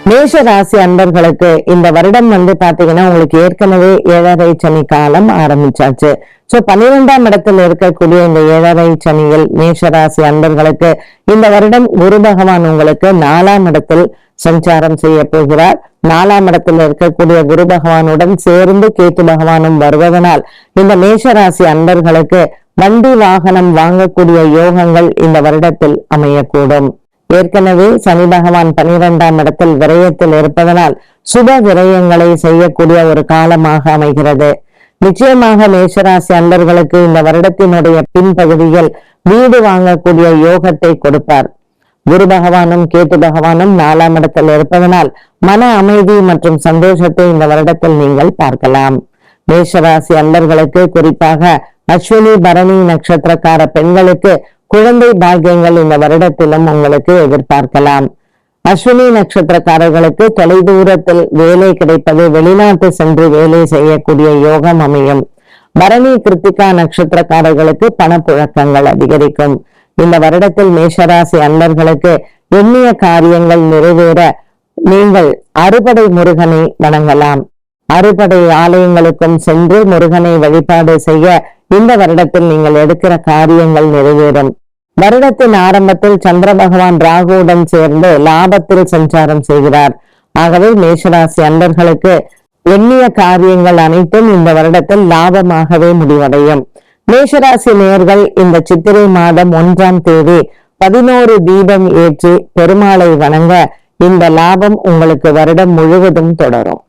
மேஷ ராசி அன்பர்களுக்கு இந்த வருடம் பாத்தீங்கன்னா உங்களுக்கு ஏற்கனவே 7.5 சனி காலம் ஆரம்பிச்சாச்சு. சோ 12ஆம் இடத்தில் இருக்கக்கூடிய இந்த 7.5 சனியில் மேஷ ராசி அன்பர்களுக்கு இந்த வருடம் குரு பகவான் உங்களுக்கு 4ஆம் இடத்தில் சஞ்சாரம் செய்ய போகிறார். 4ஆம் இடத்தில் இருக்கக்கூடிய குரு பகவானுடன் சேர்ந்து கேத்து பகவானும் வருவதனால் இந்த மேஷ ராசி அன்பர்களுக்கு வண்டி வாகனம் வாங்கக்கூடிய யோகங்கள் இந்த வருடத்தில் அமையக்கூடும். ஏற்கனவே சனி பகவான் 12ஆம் இடத்தில் விரயத்தில் இருப்பதனால் சுப விரயங்களை செய்யக்கூடிய ஒரு காலமாக அமைகிறது. நிச்சயமாக மேஷராசி அன்பர்களுக்கு இந்த வருடத்தினுடைய பின்பகுதியில் வீடு வாங்கக்கூடிய யோகத்தை கொடுப்பார். குரு பகவானும் கேத்து பகவானும் 4ஆம் இடத்தில் இருப்பதனால் மன அமைதி மற்றும் சந்தோஷத்தை இந்த வருடத்தில் நீங்கள் பார்க்கலாம். மேஷராசி அன்பர்களுக்கு குறிப்பாக அஸ்வினி பரணி நட்சத்திரக்கார பெண்களுக்கு குழந்தை பாக்கியங்கள் இந்த வருடத்திலும் உங்களுக்கு எதிர்பார்க்கலாம். அஸ்வினி நட்சத்திரக்காரர்களுக்கு தொலைதூரத்தில் வேலை கிடைப்பது, வெளிநாட்டு சென்று வேலை செய்யக்கூடிய யோகம் அமையும். பரணி கிருத்திகா நட்சத்திரக்காரர்களுக்கு பணப்புழக்கங்கள் அதிகரிக்கும். இந்த வருடத்தில் மேஷராசி அன்பர்களுக்கு எண்ணிய காரியங்கள் நிறைவேற நீங்கள் அறுபடை முருகனை வணங்கலாம். அறுபடை ஆலயங்களுக்கும் சென்று முருகனை வழிபாடு செய்ய இந்த வருடத்தில் நீங்கள் எடுக்கிற காரியங்கள் நிறைவேறும். வருடத்தின் ஆரம்பத்தில் சந்திர பகவான் ராகுவுடன் சேர்ந்து லாபத்தில் சஞ்சாரம் செய்கிறார். ஆகவே மேஷராசி அன்பர்களுக்கு எண்ணிய காரியங்கள் அனைத்தும் இந்த வருடத்தில் லாபமாகவே முடிவடையும். மேஷராசி நேயர்கள் இந்த சித்திரை மாதம் 1ஆம் தேதி 11 தீபம் ஏற்றி பெருமாளை வணங்க இந்த லாபம் உங்களுக்கு வருடம் முழுவதும் தொடரும்.